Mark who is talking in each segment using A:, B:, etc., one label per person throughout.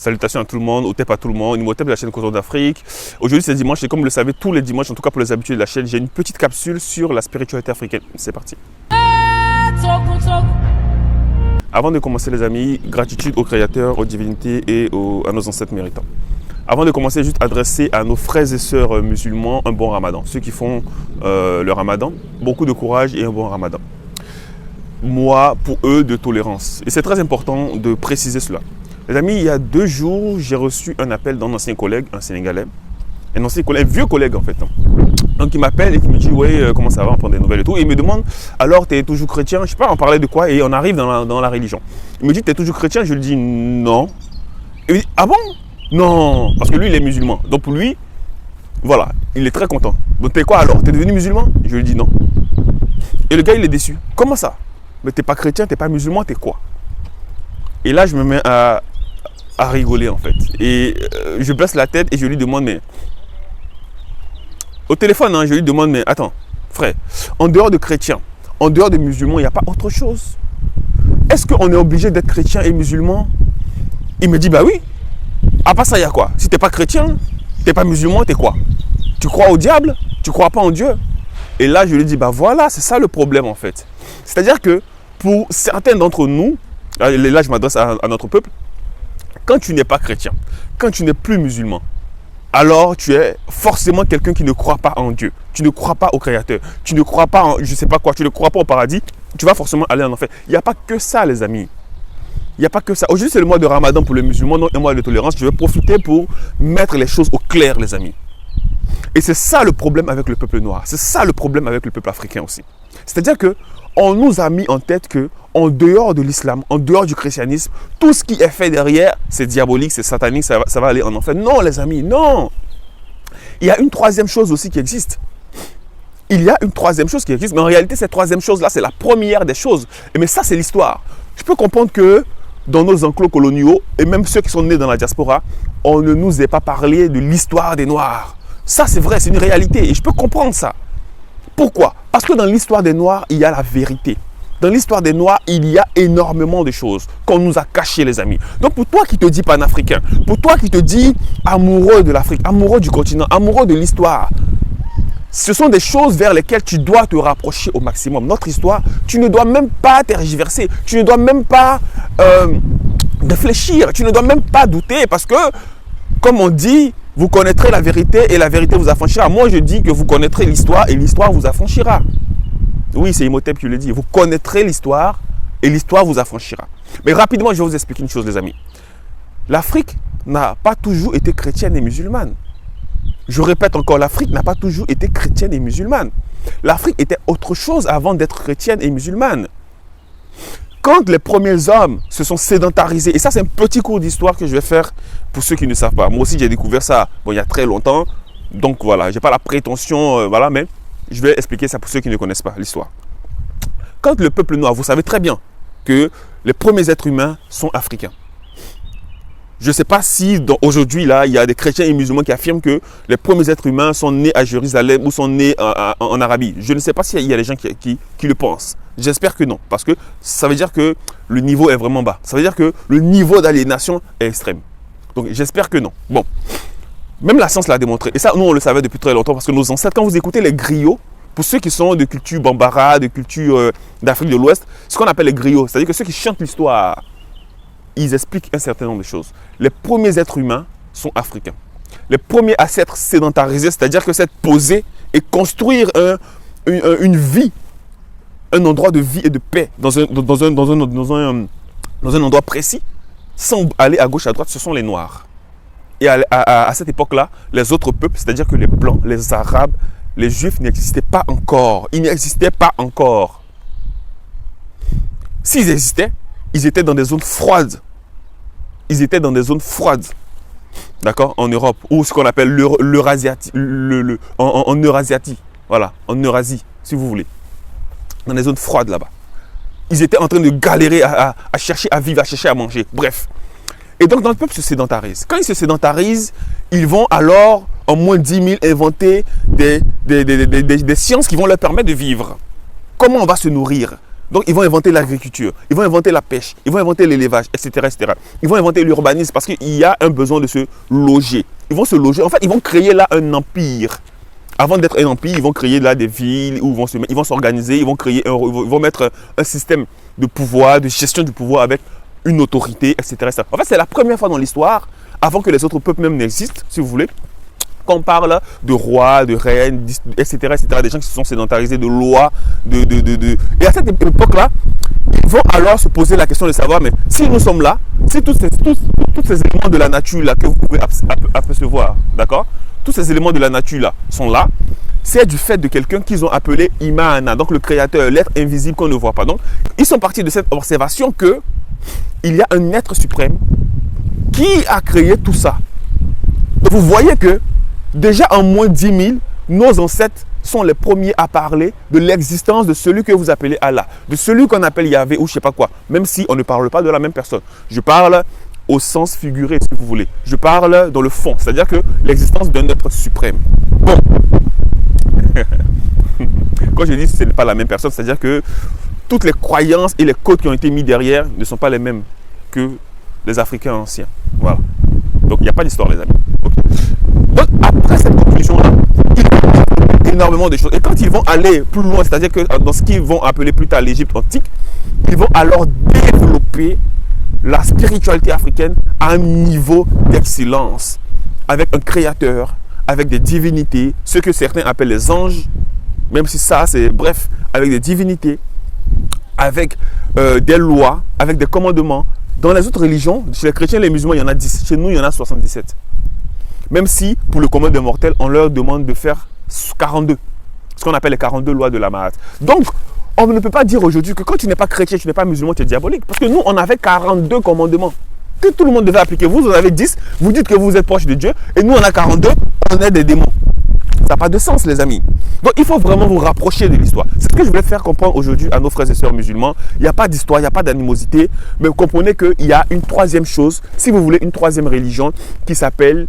A: Salutations à tout le monde, Otep à tout le monde, Imhotep de la chaîne Coton d'Afrique. Aujourd'hui c'est dimanche et comme vous le savez, tous les dimanches, en tout cas pour les habitués de la chaîne, j'ai une petite capsule sur la spiritualité africaine. C'est parti. Avant de commencer les amis, gratitude aux créateurs, aux divinités et à nos ancêtres méritants. Avant de commencer, juste adresser à nos frères et sœurs musulmans un bon ramadan. Ceux qui font le ramadan, beaucoup de courage et un bon ramadan. Moi, pour eux, de tolérance. Et c'est très important de préciser cela. Les amis, il y a 2 jours, j'ai reçu un appel d'un ancien collègue, un Sénégalais. Un ancien collègue, un vieux collègue en fait. Donc il m'appelle et il me dit, ouais, comment ça va, on prend des nouvelles et tout. Et il me demande, alors tu es toujours chrétien? Je ne sais pas, on parlait de quoi et on arrive dans la religion. Il me dit, tu es toujours chrétien? Je lui dis, non. Il me dit, ah bon? Non, parce que lui, il est musulman. Donc pour lui, voilà, il est très content. Donc t'es quoi alors? T'es devenu musulman? Je lui dis non. Et le gars, il est déçu. Comment ça? Mais t'es pas chrétien, t'es pas musulman, t'es quoi? Et là, je me mets à rigoler en fait. Et je baisse la tête et je lui demande, mais... Au téléphone, hein, je lui demande, mais attends, frère, en dehors de chrétiens, en dehors de musulmans, il n'y a pas autre chose? Est-ce qu'on est obligé d'être chrétien et musulman? Il me dit, bah oui. À part ça, il y a quoi? Si tu n'es pas chrétien, tu n'es pas musulman, tu es quoi? Tu crois au diable? Tu ne crois pas en Dieu? Et là, je lui dis, bah voilà, c'est ça le problème en fait. C'est-à-dire que pour certains d'entre nous, là je m'adresse à notre peuple, quand tu n'es pas chrétien, quand tu n'es plus musulman, alors tu es forcément quelqu'un qui ne croit pas en Dieu. Tu ne crois pas au Créateur. Tu ne crois pas en je ne sais pas quoi. Tu ne crois pas au paradis. Tu vas forcément aller en enfer. Il n'y a pas que ça, les amis. Il n'y a pas que ça. Aujourd'hui, c'est le mois de Ramadan pour les musulmans, donc un mois de tolérance. Je vais profiter pour mettre les choses au clair, les amis. Et c'est ça le problème avec le peuple noir. C'est ça le problème avec le peuple africain aussi. C'est-à-dire qu'on nous a mis en tête que en dehors de l'islam, en dehors du christianisme, tout ce qui est fait derrière, c'est diabolique, c'est satanique, ça va aller en enfer. Non, les amis, non. Il y a une troisième chose aussi qui existe. Il y a une troisième chose qui existe, mais en réalité, cette troisième chose-là, c'est la première des choses. Mais ça, c'est l'histoire. Je peux comprendre que dans nos enclos coloniaux, et même ceux qui sont nés dans la diaspora, on ne nous ait pas parlé de l'histoire des Noirs. Ça, c'est vrai, c'est une réalité, et je peux comprendre ça. Pourquoi? Parce que dans l'histoire des Noirs, il y a la vérité. Dans l'histoire des Noirs, il y a énormément de choses qu'on nous a cachées, les amis. Donc pour toi qui te dis panafricain, pour toi qui te dis amoureux de l'Afrique, amoureux du continent, amoureux de l'histoire, ce sont des choses vers lesquelles tu dois te rapprocher au maximum. Notre histoire, tu ne dois même pas tergiverser, tu ne dois même pas réfléchir, tu ne dois même pas douter parce que, comme on dit, vous connaîtrez la vérité et la vérité vous affranchira. Moi, je dis que vous connaîtrez l'histoire et l'histoire vous affranchira. Oui, c'est Imhotep qui le dit. Vous connaîtrez l'histoire et l'histoire vous affranchira. Mais rapidement, je vais vous expliquer une chose, les amis. L'Afrique n'a pas toujours été chrétienne et musulmane. Je répète encore, l'Afrique n'a pas toujours été chrétienne et musulmane. L'Afrique était autre chose avant d'être chrétienne et musulmane. Quand les premiers hommes se sont sédentarisés, et ça c'est un petit cours d'histoire que je vais faire pour ceux qui ne savent pas. Moi aussi j'ai découvert ça il y a très longtemps. Donc voilà, je n'ai pas la prétention, voilà, mais je vais expliquer ça pour ceux qui ne connaissent pas l'histoire. Quand le peuple noir, vous savez très bien que les premiers êtres humains sont africains. Je ne sais pas si aujourd'hui, là, il y a des chrétiens et musulmans qui affirment que les premiers êtres humains sont nés à Jérusalem ou sont nés en Arabie. Je ne sais pas s'il y a des gens qui le pensent. J'espère que non, parce que ça veut dire que le niveau est vraiment bas. Ça veut dire que le niveau d'aliénation est extrême. Donc j'espère que non. Bon, même la science l'a démontré. Et ça, nous, on le savait depuis très longtemps, parce que nos ancêtres, quand vous écoutez les griots, pour ceux qui sont de culture bambara, de culture d'Afrique de l'Ouest, ce qu'on appelle les griots, c'est-à-dire que ceux qui chantent l'histoire, ils expliquent un certain nombre de choses. Les premiers êtres humains sont africains. Les premiers à s'être sédentarisés, c'est-à-dire que s'être posés et construire une vie, un endroit de vie et de paix dans un endroit précis, sans aller à gauche, à droite, ce sont les Noirs. Et à cette époque-là, les autres peuples, c'est-à-dire que les Blancs, les Arabes, les Juifs n'existaient pas encore. Ils n'existaient pas encore. S'ils existaient, ils étaient dans des zones froides. Ils étaient dans des zones froides. D'accord? En Europe, ou ce qu'on appelle l'Eurasiatie. En Eurasiatie. Voilà, en Eurasie, si vous voulez. Dans des zones froides là-bas. Ils étaient en train de galérer à chercher à vivre, à chercher à manger. Bref. Et donc, notre peuple se sédentarise. Quand ils se sédentarisent, ils vont alors, en moins de 10 000, inventer des sciences qui vont leur permettre de vivre. Comment on va se nourrir? Donc, ils vont inventer l'agriculture, ils vont inventer la pêche, ils vont inventer l'élevage, etc., etc. Ils vont inventer l'urbanisme parce qu'il y a un besoin de se loger. Ils vont se loger. En fait, ils vont créer là un empire. Avant d'être un empire, ils vont créer là des villes où ils vont s'organiser, ils vont mettre un système de pouvoir, de gestion du pouvoir avec une autorité, etc., etc. En fait, c'est la première fois dans l'histoire, avant que les autres peuples même n'existent, si vous voulez, qu'on parle de rois, de reines, etc., etc., des gens qui se sont sédentarisés, de lois, Et à cette époque-là, ils vont alors se poser la question de savoir, mais si nous sommes là, si tous ces éléments de la nature là que vous pouvez apercevoir, d'accord, tous ces éléments de la nature là sont là, c'est du fait de quelqu'un qu'ils ont appelé Imana, donc le créateur, l'être invisible qu'on ne voit pas. Donc, ils sont partis de cette observation que il y a un être suprême qui a créé tout ça. Donc, vous voyez que déjà en moins 10 000, nos ancêtres sont les premiers à parler de l'existence de celui que vous appelez Allah, de celui qu'on appelle Yahvé ou je ne sais pas quoi, même si on ne parle pas de la même personne. Je parle au sens figuré, si vous voulez. Je parle dans le fond, c'est-à-dire que l'existence d'un être suprême. Bon. Quand je dis que ce n'est pas la même personne, c'est-à-dire que toutes les croyances et les codes qui ont été mis derrière ne sont pas les mêmes que les Africains anciens. Voilà. Donc, il n'y a pas d'histoire, les amis. Okay. Donc, après cette conclusion-là, ils vont énormément de choses. Et quand ils vont aller plus loin, c'est-à-dire que dans ce qu'ils vont appeler plus tard l'Égypte antique, ils vont alors développer la spiritualité africaine à un niveau d'excellence, avec un créateur, avec des divinités, ce que certains appellent les anges, même si ça, c'est bref, avec des divinités, avec des lois, avec des commandements. Dans les autres religions, chez les chrétiens et les musulmans, il y en a 10. Chez nous, il y en a 77. Même si, pour le commun des mortels, on leur demande de faire 42. Ce qu'on appelle les 42 lois de la Mahat. Donc, on ne peut pas dire aujourd'hui que quand tu n'es pas chrétien, tu n'es pas musulman, tu es diabolique. Parce que nous, on avait 42 commandements que tout le monde devait appliquer. Vous en avez 10, vous dites que vous êtes proche de Dieu, et nous, on a 42, on est des démons. Ça n'a pas de sens, les amis. Donc, il faut vraiment vous rapprocher de l'histoire. C'est ce que je voulais faire comprendre aujourd'hui à nos frères et sœurs musulmans. Il n'y a pas d'histoire, il n'y a pas d'animosité, mais vous comprenez qu'il y a une troisième chose, si vous voulez, une troisième religion qui s'appelle,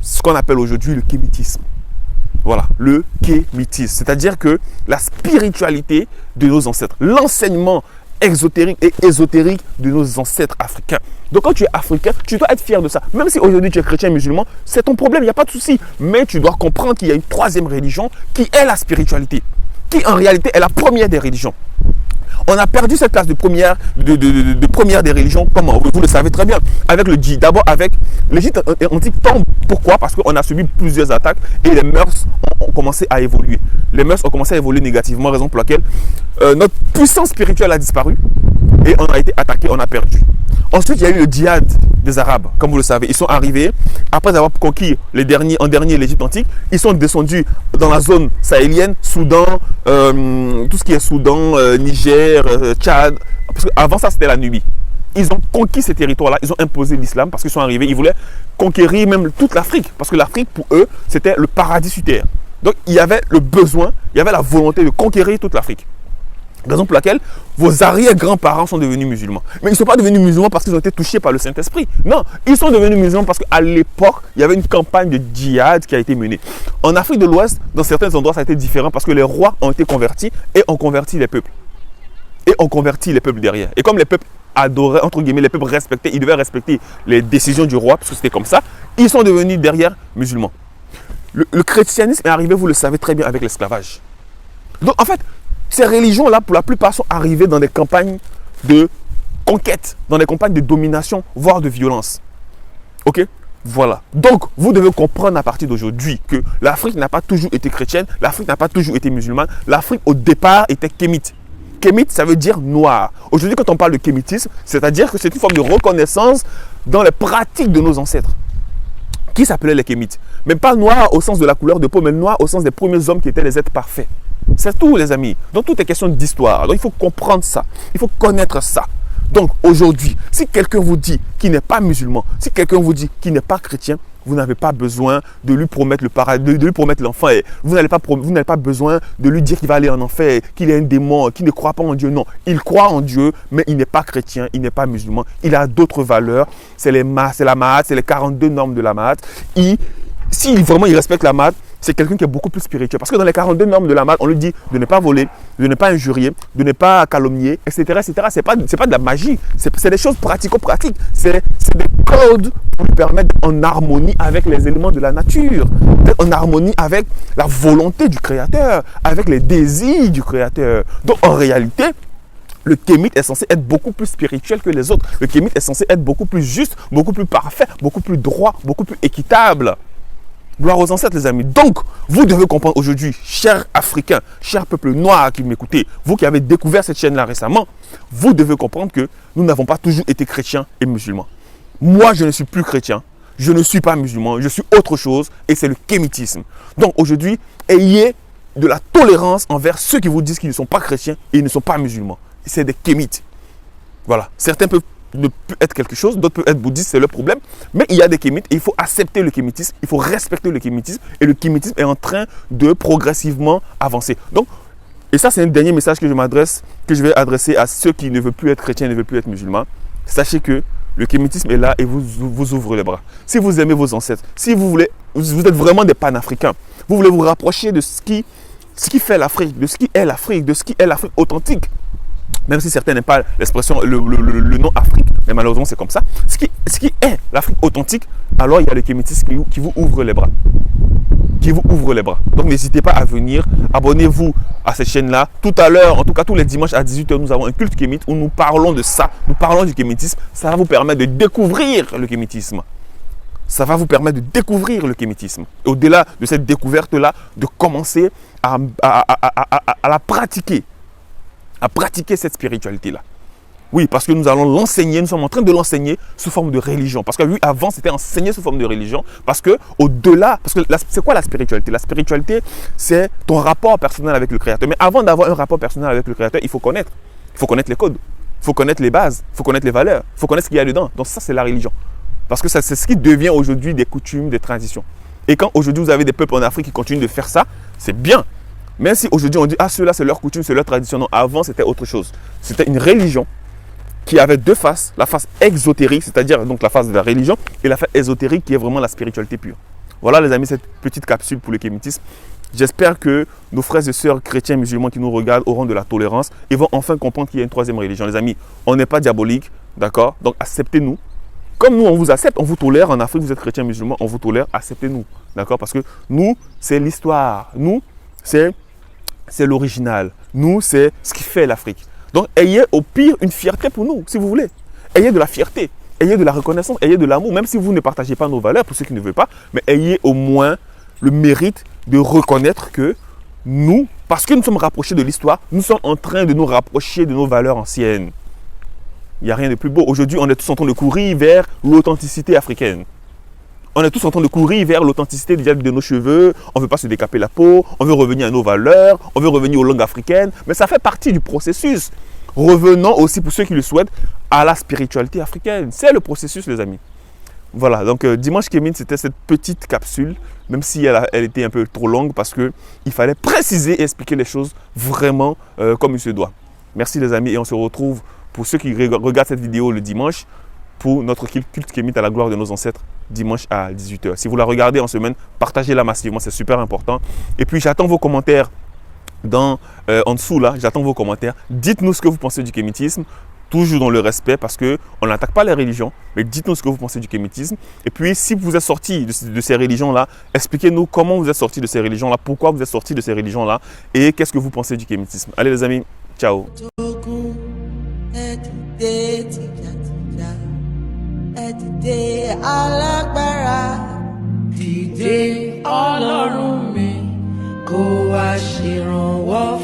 A: ce qu'on appelle aujourd'hui le kémitisme. Voilà, le kémitisme. C'est-à-dire que la spiritualité de nos ancêtres, l'enseignement exotérique et ésotérique de nos ancêtres africains. Donc quand tu es africain, tu dois être fier de ça. Même si aujourd'hui tu es chrétien musulman, c'est ton problème, il n'y a pas de souci. Mais tu dois comprendre qu'il y a une troisième religion qui est la spiritualité, qui en réalité est la première des religions. On a perdu cette place de première des religions, comme vous le savez très bien, avec le djihad. D'abord avec l'Égypte antique tombe. Pourquoi? Parce qu'on a subi plusieurs attaques et les mœurs ont commencé à évoluer. Les mœurs ont commencé à évoluer négativement, raison pour laquelle notre puissance spirituelle a disparu et on a été attaqué, on a perdu. Ensuite, il y a eu le djihad des Arabes, comme vous le savez. Ils sont arrivés, après avoir conquis en dernier l'Égypte antique, ils sont descendus dans la zone sahélienne, Soudan, tout ce qui est Soudan, Niger, Tchad. Parce qu'avant ça, c'était la Nubie. Ils ont conquis ces territoires-là, ils ont imposé l'islam parce qu'ils sont arrivés, ils voulaient conquérir même toute l'Afrique. Parce que l'Afrique, pour eux, c'était le paradis sur terre. Donc, il y avait le besoin, il y avait la volonté de conquérir toute l'Afrique. Raison pour laquelle vos arrière-grands-parents sont devenus musulmans. Mais ils ne sont pas devenus musulmans parce qu'ils ont été touchés par le Saint-Esprit. Non, ils sont devenus musulmans parce qu'à l'époque, il y avait une campagne de djihad qui a été menée. En Afrique de l'Ouest, dans certains endroits, ça a été différent parce que les rois ont été convertis et ont converti les peuples. Et ont converti les peuples derrière. Et comme les peuples adoraient, entre guillemets, les peuples respectaient, ils devaient respecter les décisions du roi parce que c'était comme ça, ils sont devenus derrière musulmans. Le christianisme est arrivé, vous le savez très bien, avec l'esclavage. Donc en fait, ces religions-là, pour la plupart, sont arrivées dans des campagnes de conquête, dans des campagnes de domination, voire de violence. Ok? Voilà. Donc, vous devez comprendre à partir d'aujourd'hui que l'Afrique n'a pas toujours été chrétienne, l'Afrique n'a pas toujours été musulmane. L'Afrique, au départ, était kémite. Kémite, ça veut dire noir. Aujourd'hui, quand on parle de kémitisme, c'est-à-dire que c'est une forme de reconnaissance dans les pratiques de nos ancêtres, qui s'appelaient les kémites. Mais pas noir au sens de la couleur de peau, mais noir au sens des premiers hommes qui étaient les êtres parfaits. C'est tout, les amis. Donc, tout est question d'histoire. Donc, il faut comprendre ça. Il faut connaître ça. Donc, aujourd'hui, si quelqu'un vous dit qu'il n'est pas musulman, si quelqu'un vous dit qu'il n'est pas chrétien, vous n'avez pas besoin de lui promettre le paradis, de lui promettre l'enfer. Vous n'avez pas besoin de lui dire qu'il va aller en enfer, qu'il est un démon, qu'il ne croit pas en Dieu. Non, il croit en Dieu, mais il n'est pas chrétien, il n'est pas musulman. Il a d'autres valeurs. C'est la Mahat, c'est les 42 normes de la Mahat. Si vraiment il respecte la Mahat, c'est quelqu'un qui est beaucoup plus spirituel. Parce que dans les 42 normes de la malle, on lui dit de ne pas voler, de ne pas injurier, de ne pas calomnier, etc. etc. Ce n'est pas de la magie, c'est des choses pratico-pratiques. C'est des codes pour lui permettre d'être en harmonie avec les éléments de la nature, d'être en harmonie avec la volonté du Créateur, avec les désirs du Créateur. Donc en réalité, le kémite est censé être beaucoup plus spirituel que les autres. Le kémite est censé être beaucoup plus juste, beaucoup plus parfait, beaucoup plus droit, beaucoup plus équitable. Gloire aux ancêtres, les amis. Donc, vous devez comprendre aujourd'hui, chers Africains, chers peuples noirs qui m'écoutez, vous qui avez découvert cette chaîne-là récemment, vous devez comprendre que nous n'avons pas toujours été chrétiens et musulmans. Moi, je ne suis plus chrétien, je ne suis pas musulman, je suis autre chose et c'est le kémitisme. Donc, aujourd'hui, ayez de la tolérance envers ceux qui vous disent qu'ils ne sont pas chrétiens et ils ne sont pas musulmans. C'est des kémites. Voilà. Certains peuvent ne peut être quelque chose, d'autres peuvent être bouddhistes, c'est le problème. Mais il y a des kémites et il faut accepter le kémitisme, il faut respecter le kémitisme et le kémitisme est en train de progressivement avancer. Donc, et ça c'est un dernier message que je vais adresser à ceux qui ne veulent plus être chrétiens, ne veulent plus être musulmans. Sachez que le kémitisme est là et vous ouvre les bras. Si vous aimez vos ancêtres, si vous êtes vraiment des panafricains, vous voulez vous rapprocher de ce qui fait l'Afrique, de ce qui est l'Afrique, de ce qui est l'Afrique authentique. Même si certains n'aiment pas l'expression, le nom Afrique, mais malheureusement c'est comme ça. Ce qui est l'Afrique authentique, alors il y a le kémitisme qui vous ouvre les bras. Qui vous ouvre les bras. Donc n'hésitez pas à venir, abonnez-vous à cette chaîne-là. Tout à l'heure, en tout cas tous les dimanches à 18 h, nous avons un culte kémite où nous parlons de ça. Nous parlons du kémitisme. Ça va vous permettre de découvrir le kémitisme. Ça va vous permettre de découvrir le kémitisme. Et au-delà de cette découverte-là, de commencer à la pratiquer. À pratiquer cette spiritualité-là. Oui, parce que nous allons l'enseigner, nous sommes en train de l'enseigner sous forme de religion. Parce que oui, avant, c'était enseigné sous forme de religion. Parce que au-delà, parce que c'est quoi la spiritualité? La spiritualité, c'est ton rapport personnel avec le Créateur. Mais avant d'avoir un rapport personnel avec le Créateur, il faut connaître. Il faut connaître les codes. Il faut connaître les bases. Il faut connaître les valeurs. Il faut connaître ce qu'il y a dedans. Donc ça, c'est la religion. Parce que c'est ce qui devient aujourd'hui des coutumes, des traditions. Et quand aujourd'hui, vous avez des peuples en Afrique qui continuent de faire ça, c'est bien. Même si aujourd'hui on dit, ah ceux-là c'est leur coutume, c'est leur tradition. Non, avant c'était autre chose. C'était une religion qui avait deux faces. La face exotérique, c'est-à-dire donc la face de la religion, et la face ésotérique qui est vraiment la spiritualité pure. Voilà les amis, cette petite capsule pour le kémitisme. J'espère que nos frères et sœurs chrétiens et musulmans qui nous regardent auront de la tolérance et vont enfin comprendre qu'il y a une troisième religion. Les amis, on n'est pas diabolique, d'accord? Donc acceptez-nous. Comme nous, on vous accepte, on vous tolère. En Afrique, vous êtes chrétiens musulmans, on vous tolère, acceptez-nous. D'accord? Parce que nous, c'est l'histoire. Nous, c'est l'original. Nous, c'est ce qui fait l'Afrique. Donc, ayez au pire une fierté pour nous, si vous voulez. Ayez de la fierté, ayez de la reconnaissance, ayez de l'amour, même si vous ne partagez pas nos valeurs, pour ceux qui ne veulent pas, mais ayez au moins le mérite de reconnaître que nous, parce que nous sommes rapprochés de l'histoire, nous sommes en train de nous rapprocher de nos valeurs anciennes. Il n'y a rien de plus beau. Aujourd'hui, on est tous en train de courir vers l'authenticité africaine. On est tous en train de courir vers l'authenticité de nos cheveux. On ne veut pas se décaper la peau. On veut revenir à nos valeurs. On veut revenir aux langues africaines. Mais ça fait partie du processus. Revenons aussi, pour ceux qui le souhaitent, à la spiritualité africaine. C'est le processus, les amis. Voilà, donc Dimanche Kémite, c'était cette petite capsule, même si elle était un peu trop longue parce qu'il fallait préciser et expliquer les choses vraiment comme il se doit. Merci les amis et on se retrouve pour ceux qui regardent cette vidéo le dimanche pour notre culte Kémite à la gloire de nos ancêtres dimanche à 18 h. Si vous la regardez en semaine, partagez-la massivement, c'est super important. Et puis j'attends vos commentaires en dessous là, j'attends vos commentaires. Dites-nous ce que vous pensez du kémitisme, toujours dans le respect parce qu'on n'attaque pas les religions, mais dites-nous ce que vous pensez du kémitisme. Et puis si vous êtes sortis de ces religions-là, expliquez-nous comment vous êtes sortis de ces religions-là, pourquoi vous êtes sortis de ces religions-là et qu'est-ce que vous pensez du kémitisme. Allez les amis, ciao.
B: Dìde alágbára, dìde Ọlọ́run mi, kó wá ṣèrànwọ́